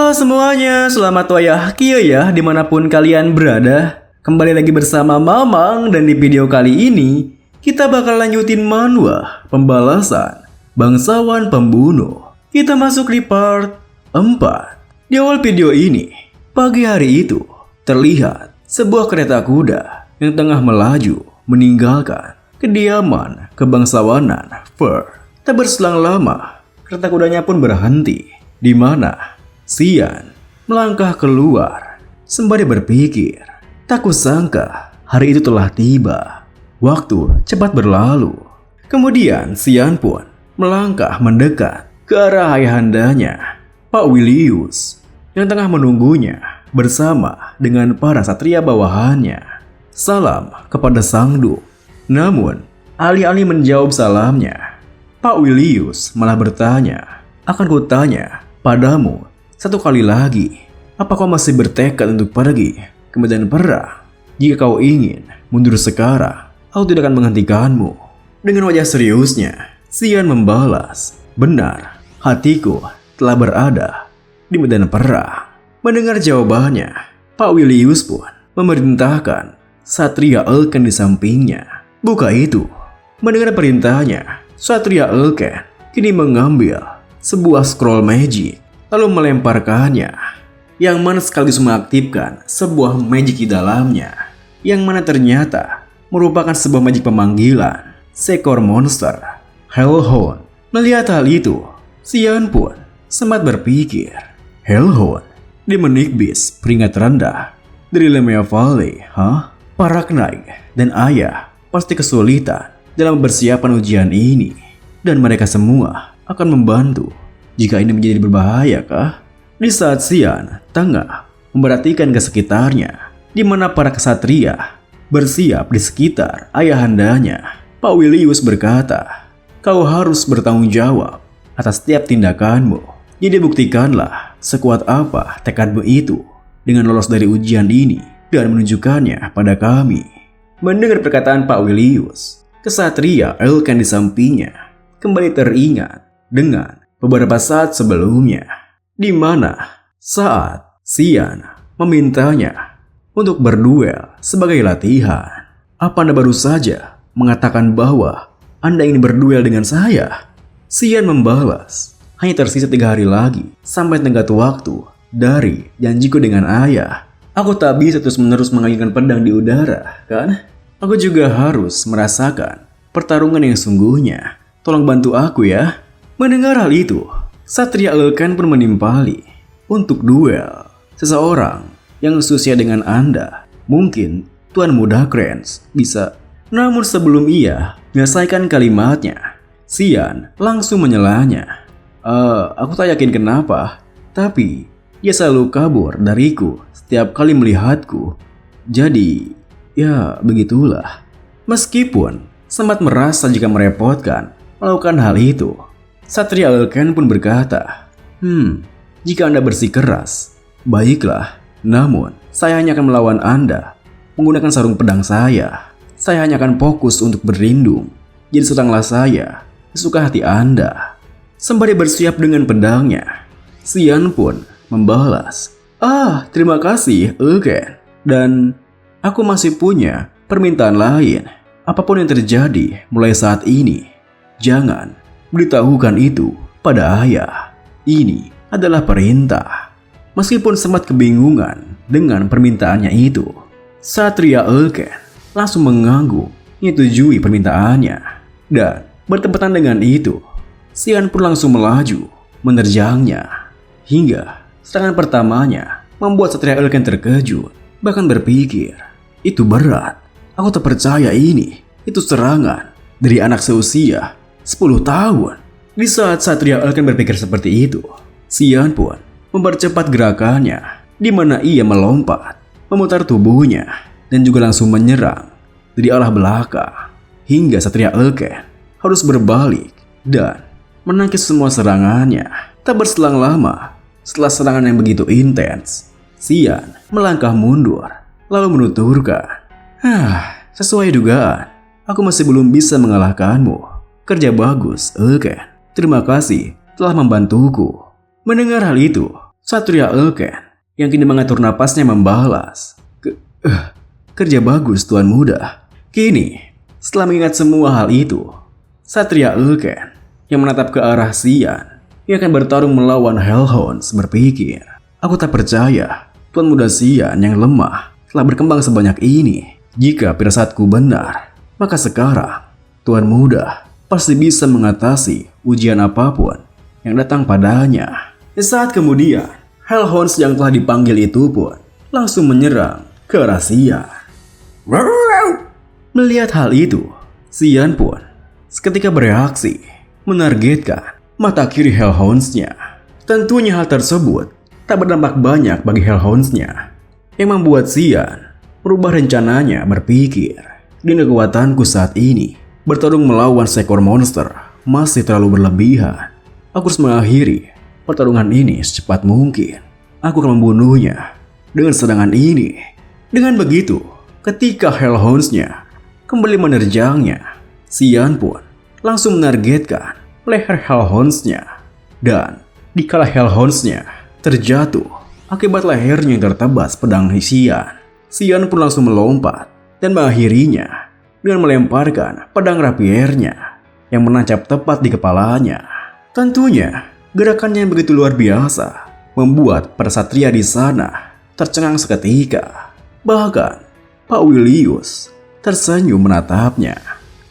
Halo semuanya, selamat wayahkia ya dimanapun kalian berada. Kembali lagi bersama Mamang dan di video kali ini kita bakal lanjutin manhwa pembalasan bangsawan pembunuh. Kita masuk di part 4. Di awal video ini, pagi hari itu terlihat sebuah kereta kuda yang tengah melaju meninggalkan kediaman kebangsawanan Fur. Tak berselang lama, kereta kudanya pun berhenti, di mana Xian melangkah keluar sembari berpikir. Tak kusangka hari itu telah tiba. Waktu cepat berlalu. Kemudian Xian pun melangkah mendekat ke arah ayahandanya, Pak Willius, yang tengah menunggunya bersama dengan para satria bawahannya. Salam kepada Sang Du. Namun, alih-alih menjawab salamnya, Pak Willius malah bertanya, "Akan kutanya padamu satu kali lagi, apa kau masih bertekad untuk pergi ke medan perang? Jika kau ingin mundur sekarang, aku tidak akan menghentikanmu." Dengan wajah seriusnya, Xian membalas, "Benar, hatiku telah berada di medan perang." Mendengar jawabannya, Pak Willius pun memerintahkan Satria Elken di sampingnya. Buka itu. Mendengar perintahnya, Satria Elken kini mengambil sebuah scroll magic lalu melemparkannya, yang mana sekaligus mengaktifkan sebuah magic di dalamnya, yang mana ternyata merupakan sebuah magic pemanggilan seekor monster, Hellhound. Melihat hal itu, Xian pun sempat berpikir, Hellhound, Demonic Beast peringkat rendah dari Lemea Valley, Para Knight dan ayah pasti kesulitan dalam persiapan ujian ini, dan mereka semua akan membantu jika ini menjadi berbahaya kah? Di saat Xian tengah memperhatikan ke sekitarnya, di mana para kesatria bersiap di sekitar ayahandanya, Pak Willius berkata, "Kau harus bertanggung jawab atas setiap tindakanmu. Jadi buktikanlah sekuat apa tekadmu itu dengan lolos dari ujian ini dan menunjukkannya pada kami." Mendengar perkataan Pak Willius, kesatria Elken di sampingnya kembali teringat dengan beberapa saat sebelumnya, di mana saat Xian memintanya untuk berduel sebagai latihan. "Apa Anda baru saja mengatakan bahwa Anda ingin berduel dengan saya?" Xian membalas, "Hanya tersisa 3 hari lagi sampai tenggat waktu dari janjiku dengan ayah. Aku tak bisa terus-menerus mengalihkan pedang di udara, kan? Aku juga harus merasakan pertarungan yang sungguhnya. Tolong bantu aku ya." Mendengar hal itu, Satria Elken pun menimpali untuk duel seseorang yang seusia dengan Anda. Mungkin Tuan Muda Krans bisa. Namun sebelum ia menyelesaikan kalimatnya, Xian langsung menyelanya. Aku tak yakin kenapa, tapi dia selalu kabur dariku setiap kali melihatku. Jadi, ya begitulah." Meskipun sempat merasa jika merepotkan melakukan hal itu, Satria Elken pun berkata, "Jika Anda bersikeras, baiklah. Namun, saya hanya akan melawan Anda menggunakan sarung pedang saya. Saya hanya akan fokus untuk berlindung. Jadi seranglah saya sesuka hati Anda." Sembari bersiap dengan pedangnya, Xian pun membalas, "Terima kasih, Elken. Dan aku masih punya permintaan lain. Apapun yang terjadi mulai saat ini, jangan beritahukan itu pada ayah. Ini adalah perintah." Meskipun sempat kebingungan dengan permintaannya itu, Satria Elken langsung mengangguk menyetujui permintaannya. Dan bertepatan dengan itu, Xian pun langsung melaju menerjangnya. Hingga serangan pertamanya membuat Satria Elken terkejut, bahkan berpikir, "Itu berat. Aku tak percaya itu serangan dari anak seusia 10 tahun. Di saat Satria Elken berpikir seperti itu, Xian pun mempercepat gerakannya, di mana ia melompat, memutar tubuhnya, dan juga langsung menyerang dari arah belakang, hingga Satria Elken harus berbalik dan menangkis semua serangannya. Tak berselang lama, setelah serangan yang begitu intens, Xian melangkah mundur, lalu menuturkan, "Sesuai dugaan, aku masih belum bisa mengalahkanmu. Kerja bagus, Elken. Terima kasih telah membantuku." Mendengar hal itu, Satria Elken yang kini mengatur napasnya membalas. Kerja bagus Tuan Muda. Kini, setelah mengingat semua hal itu, Satria Elken yang menatap ke arah Xian yang akan bertarung melawan Hellhounds berpikir, aku tak percaya Tuan Muda Xian yang lemah telah berkembang sebanyak ini. Jika firasatku benar, maka sekarang Tuan Muda pasti bisa mengatasi ujian apapun yang datang padanya. Saat kemudian, Hellhounds yang telah dipanggil itu pun langsung menyerang ke arah Xian. Melihat hal itu, Xian pun seketika bereaksi, menargetkan mata kiri Hellhounds-nya. Tentunya hal tersebut tak berdampak banyak bagi Hellhounds-nya, yang membuat Xian merubah rencananya berpikir, dengan kekuatanku saat ini, bertarung melawan seekor monster masih terlalu berlebihan. Aku harus mengakhiri pertarungan ini secepat mungkin. Aku akan membunuhnya dengan serangan ini. Dengan begitu, ketika Hellhounds-nya kembali menerjangnya, Xian pun langsung menargetkan leher Hellhounds-nya. Dan dikala Hellhounds-nya terjatuh akibat lehernya yang tertebas pedang Xian pun langsung melompat dan mengakhirinya dengan melemparkan pedang rapiernya yang menancap tepat di kepalanya. Tentunya, gerakannya yang begitu luar biasa membuat para satria di sana tercengang seketika. Bahkan, Pak Willius tersenyum menatapnya.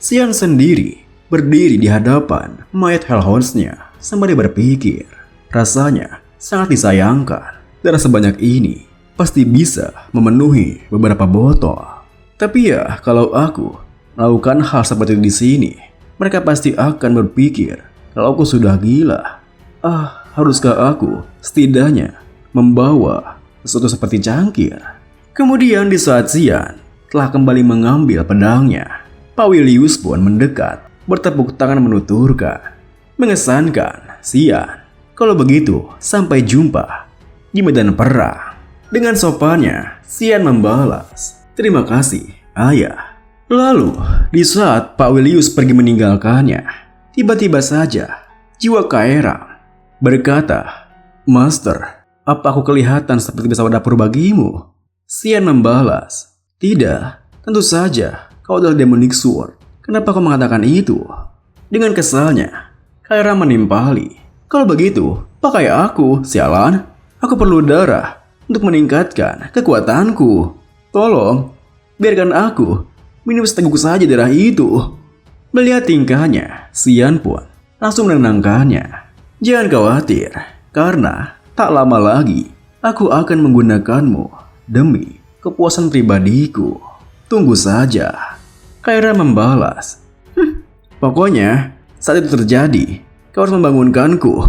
Xian sendiri berdiri di hadapan mayat Hellhounds-nya sembari berpikir, rasanya sangat disayangkan. Darah sebanyak ini pasti bisa memenuhi beberapa botol. Tapi ya, kalau aku melakukan hal seperti itu di sini, mereka pasti akan berpikir kalau aku sudah gila. Haruskah aku setidaknya membawa sesuatu seperti cangkir? Kemudian di saat Xian telah kembali mengambil pedangnya, Pak Willius pun mendekat, bertepuk tangan menuturkan, mengesankan Xian. Kalau begitu, sampai jumpa di medan perang. Dengan sopannya, Xian membalas, terima kasih, ayah. Lalu, di saat Pak Willius pergi meninggalkannya, tiba-tiba saja jiwa Kaeram berkata, Master, apa aku kelihatan seperti pesawat dapur bagimu? Xian membalas, tidak, tentu saja kau adalah Demonic Sword. Kenapa kau mengatakan itu? Dengan kesalnya, Kaeram menimpali, kalau begitu, pakai aku, sialan. Aku perlu darah untuk meningkatkan kekuatanku. Tolong, biarkan aku minum seteguk saja darah itu. Melihat tingkahnya, Xian pun langsung menenangkannya. Jangan khawatir, karena tak lama lagi aku akan menggunakanmu demi kepuasan pribadiku. Tunggu saja. Kaeram membalas, pokoknya saat itu terjadi, kau harus membangunkanku.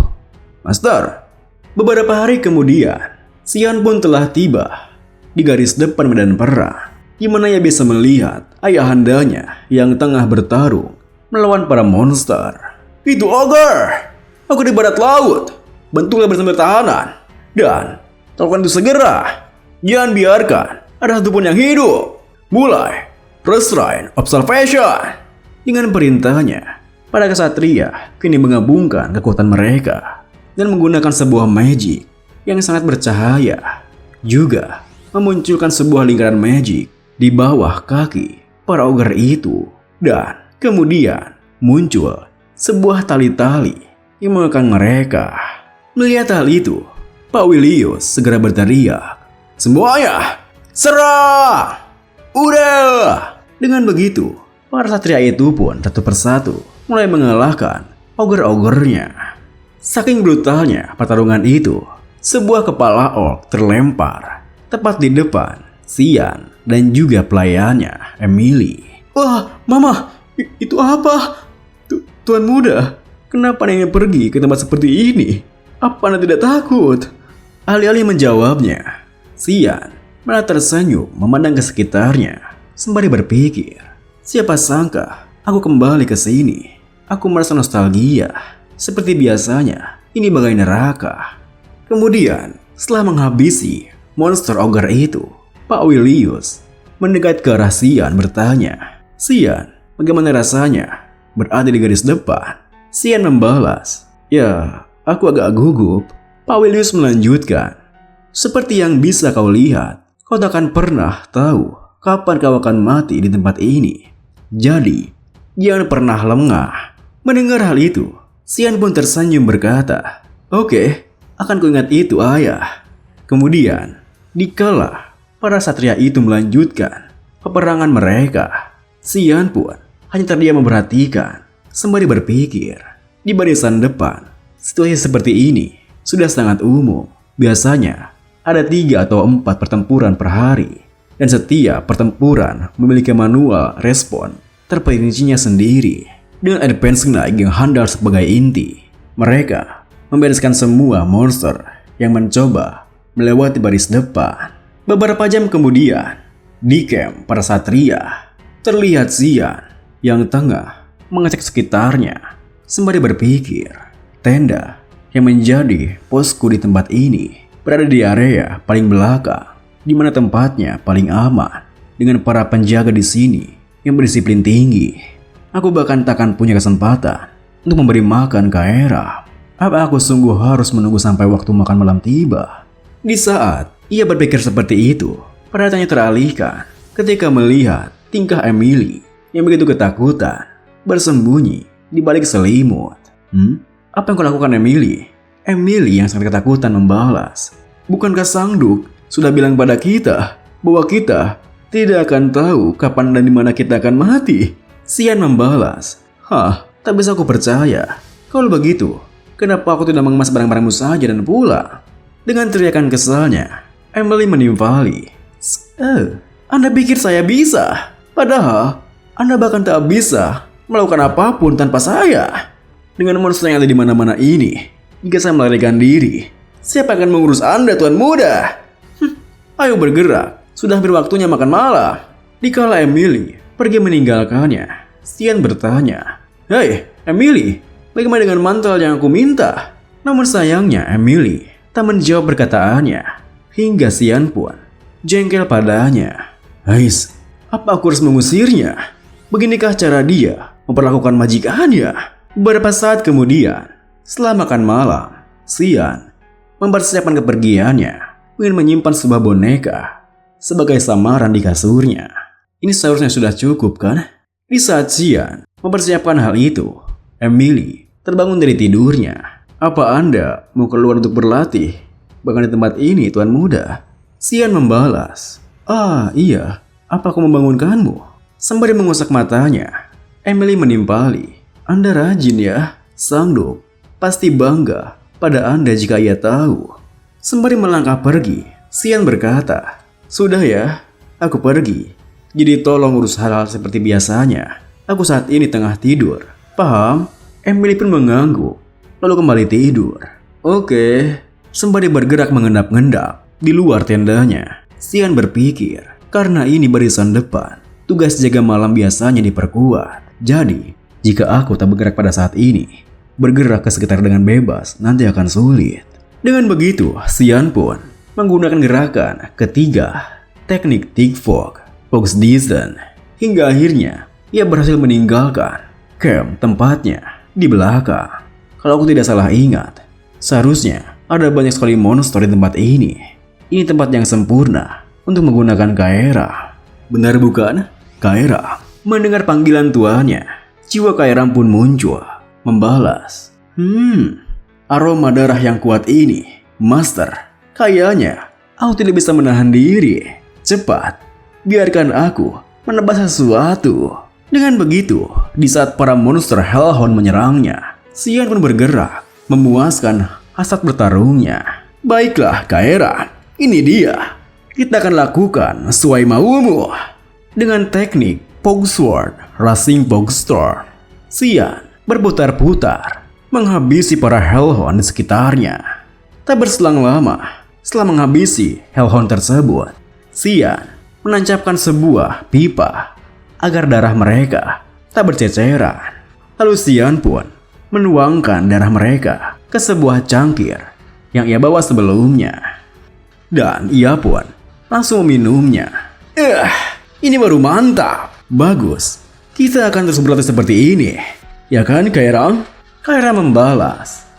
Master. Beberapa hari kemudian, Xian pun telah tiba di garis depan medan perang, di mana ia bisa melihat ayahandanya yang tengah bertarung melawan para monster. Itu ogre! Aku di barat laut. Bantulah bersama tahanan. Dan lakukan itu segera. Jangan biarkan ada satupun yang hidup. Mulai Restrain Observation. Dengan perintahnya, para kesatria kini menggabungkan kekuatan mereka dan menggunakan sebuah magic yang sangat bercahaya. Juga memunculkan sebuah lingkaran magic di bawah kaki para ogre itu. Dan kemudian muncul sebuah tali-tali yang mengekang mereka. Melihat hal itu, Pak Willius segera berteriak, semuanya, serang! Udah! Dengan begitu, para satria itu pun satu persatu mulai mengalahkan ogre-ogernya. Saking brutalnya pertarungan itu, sebuah kepala orc terlempar tepat di depan Xian dan juga pelayannya, Emily. Wah, Mama, itu apa? Tuan Muda, kenapa Nenek pergi ke tempat seperti ini? Apa Anda tidak takut? Alih-alih menjawabnya, Xian malah tersenyum memandang ke sekitarnya sembari berpikir, siapa sangka aku kembali ke sini. Aku merasa nostalgia. Seperti biasanya, ini bagai neraka. Kemudian, setelah menghabisi monster ogre itu, Pak Willius mendekat ke arah Xian bertanya, Xian, bagaimana rasanya berada di garis depan? Xian membalas, ya, aku agak gugup. Pawilius melanjutkan, seperti yang bisa kau lihat, kau takkan pernah tahu kapan kau akan mati di tempat ini. Jadi, jangan pernah lengah. Mendengar hal itu, Xian pun tersenyum berkata, "Oke, akan kuingat itu ayah." Kemudian, dikala para satria itu melanjutkan peperangan mereka, Xian pun hanya terdiam memperhatikan sembari berpikir. Di barisan depan, situasi seperti ini sudah sangat umum. Biasanya ada 3 atau 4 pertempuran per hari, dan setiap pertempuran memiliki manual respon terperincinya sendiri. Dengan advance knight yang handal sebagai inti, mereka membereskan semua monster yang mencoba melewati baris depan. Beberapa jam kemudian, di camp para satria, terlihat Xian yang tengah mengecek sekitarnya sembari berpikir. Tenda yang menjadi posku di tempat ini berada di area paling belakang, di mana tempatnya paling aman dengan para penjaga di sini yang berdisiplin tinggi. Aku bahkan takkan punya kesempatan untuk memberi makan Kaera. Apa aku sungguh harus menunggu sampai waktu makan malam tiba? Di saat ia berpikir seperti itu, perhatiannya teralihkan ketika melihat tingkah Emily yang begitu ketakutan bersembunyi di balik selimut. Apa yang kau lakukan, Emily? Emily yang sangat ketakutan membalas, "Bukankah Sang Duk sudah bilang pada kita bahwa kita tidak akan tahu kapan dan di mana kita akan mati?" Xian membalas, "Tak bisa aku percaya. Kalau begitu, kenapa aku tidak mengemas barang-barangmu saja dan pulang?" Dengan teriakan kesalnya, Emily menimpali, "Anda pikir saya bisa? Padahal Anda bahkan tak bisa melakukan apapun tanpa saya. Dengan monster yang ada di mana-mana ini, jika saya melarikan diri, siapa akan mengurus Anda, Tuan Muda? Ayo bergerak, sudah hampir waktunya makan malam." Dikala Emily pergi meninggalkannya, Xian bertanya, "Hei, Emily, bagaimana dengan mantel yang aku minta?" Namun sayangnya Emily tak menjawab perkataannya, hingga Xian pun jengkel padanya. "Hais, apa aku harus mengusirnya? Beginikah cara dia memperlakukan majikannya?" Beberapa saat kemudian, setelah makan malam, Xian mempersiapkan kepergiannya ingin menyimpan sebuah boneka sebagai samaran di kasurnya. Ini seharusnya sudah cukup, kan? Di saat Xian mempersiapkan hal itu, Emily terbangun dari tidurnya. "Apa Anda mau keluar untuk berlatih? Bahkan di tempat ini, Tuan Muda?" Xian membalas, Iya, apa aku membangunkanmu?" Sembari mengusap matanya, Emily menimpali, "Anda rajin ya, Sang Duk pasti bangga pada Anda jika ia tahu." Sembari melangkah pergi, Xian berkata, "Sudah ya, aku pergi. Jadi tolong urus hal-hal seperti biasanya. Aku saat ini tengah tidur. Paham?" Emily pun mengangguk, lalu kembali tidur. "Oke." Sembari bergerak mengendap-endap di luar tendanya, Xian berpikir, karena ini barisan depan, tugas jaga malam biasanya diperkuat. Jadi, jika aku tak bergerak pada saat ini, bergerak ke sekitar dengan bebas nanti akan sulit. Dengan begitu, Xian pun menggunakan gerakan ketiga, teknik Thick Fog, Fox Descent, hingga akhirnya ia berhasil meninggalkan camp tempatnya di belakang. Kalau aku tidak salah ingat, seharusnya ada banyak sekali monster di tempat ini. Ini tempat yang sempurna untuk menggunakan Kaera. Benar bukan? Kaera mendengar panggilan tuannya, jiwa Kaera pun muncul, membalas, aroma darah yang kuat ini, Master. Kayaknya aku tidak bisa menahan diri. Cepat, biarkan aku menebas sesuatu." Dengan begitu, di saat para monster Hellhound menyerangnya, Xian pun bergerak, memuaskan hasrat bertarungnya. "Baiklah, Kaera, ini dia. Kita akan lakukan sesuai maumu." Dengan teknik Fog Sword, Rushing Fog Storm, Xian berputar-putar, menghabisi para Hellhound di sekitarnya. Tak berselang lama, setelah menghabisi Hellhound tersebut, Xian menancapkan sebuah pipa agar darah mereka tak berceceran. Lalu Xian pun menuangkan darah mereka ke sebuah cangkir yang ia bawa sebelumnya. Dan ia pun langsung meminumnya. Ini baru mantap. Bagus, kita akan terus berlatih seperti ini. Ya kan, Kaera? Kaera membalas,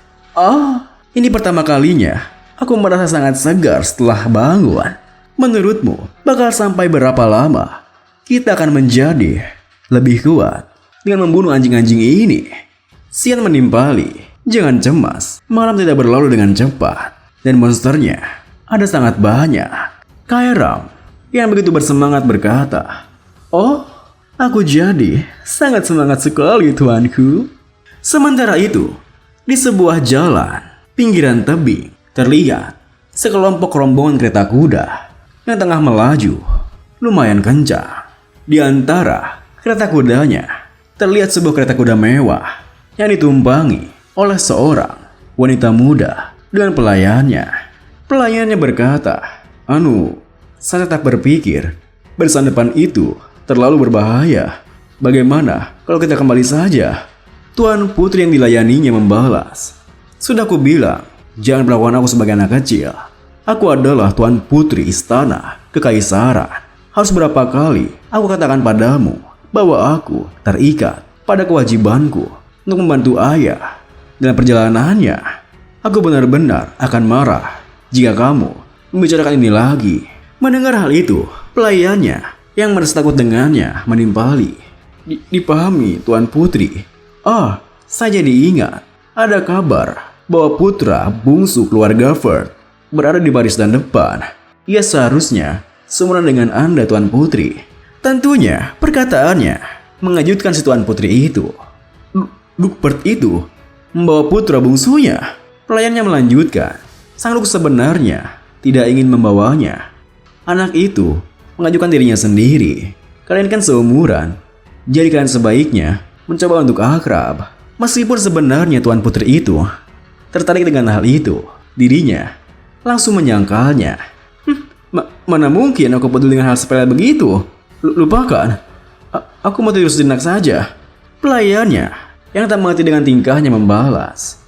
Ini pertama kalinya aku merasa sangat segar setelah bangun. Menurutmu, bakal sampai berapa lama kita akan menjadi lebih kuat dengan membunuh anjing-anjing ini? Xian menimpali. Jangan cemas, malam tidak berlalu dengan cepat. Dan monsternya ada sangat banyak. Kairam yang begitu bersemangat berkata, "Oh, aku jadi sangat semangat sekali tuanku." Sementara itu, di sebuah jalan pinggiran tebing terlihat sekelompok rombongan kereta kuda yang tengah melaju lumayan kencang. Di antara kereta kudanya terlihat sebuah kereta kuda mewah yang ditumpangi oleh seorang wanita muda dengan pelayannya. Pelayannya berkata, saya tetap berpikir barisan depan itu terlalu berbahaya. Bagaimana kalau kita kembali saja?" Tuan putri yang dilayaninya membalas, "Sudah ku bilang, jangan perlakukan aku sebagai anak kecil. Aku adalah tuan putri istana kekaisaran. Harus berapa kali aku katakan padamu bahwa aku terikat pada kewajibanku untuk membantu ayah dalam perjalanannya. Aku benar-benar akan marah jika kamu membicarakan ini lagi." Mendengar hal itu, pelayannya yang merasa takut dengannya menimpali. Dipahami, Tuan Putri. Saya jadi ingat. Ada kabar bahwa putra bungsu keluarga Ferd berada di barisan depan. Ia seharusnya seumuran dengan Anda, Tuan Putri. Tentunya perkataannya mengejutkan si Tuan Putri itu. Duk Ferd itu membawa putra bungsunya. Pelayannya melanjutkan, sang Duk sebenarnya tidak ingin membawanya. Anak itu mengajukan dirinya sendiri. Kalian kan seumuran, jadi kalian sebaiknya mencoba untuk akrab. Meskipun sebenarnya Tuan Putri itu tertarik dengan hal itu, dirinya langsung menyangkalnya. Mana mungkin aku peduli dengan hal sepele begitu? Lupakan. Aku mau tidur sejenak saja. Pelayannya yang tak mengerti dengan tingkahnya membalas,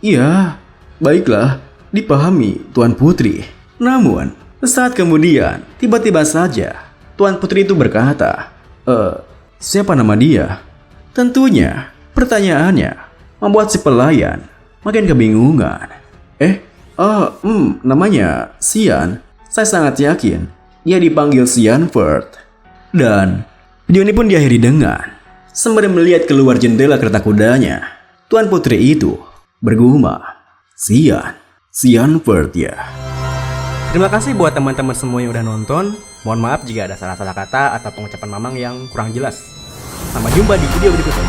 Iya, baiklah, dipahami Tuan Putri. Namun saat kemudian, tiba-tiba saja Tuan Putri itu berkata, siapa nama dia? Tentunya, pertanyaannya membuat si pelayan makin kebingungan. Namanya Xian. Saya sangat yakin ia dipanggil Xian Ferd. Dan video ini pun diakhiri dengan sembari melihat keluar jendela kereta kudanya. Tuan Putri itu bergumam, Xian Ferd ya. Terima kasih buat teman-teman semua yang udah nonton. Mohon maaf jika ada salah-salah kata atau pengucapan Mamang yang kurang jelas. Sampai jumpa di video berikutnya.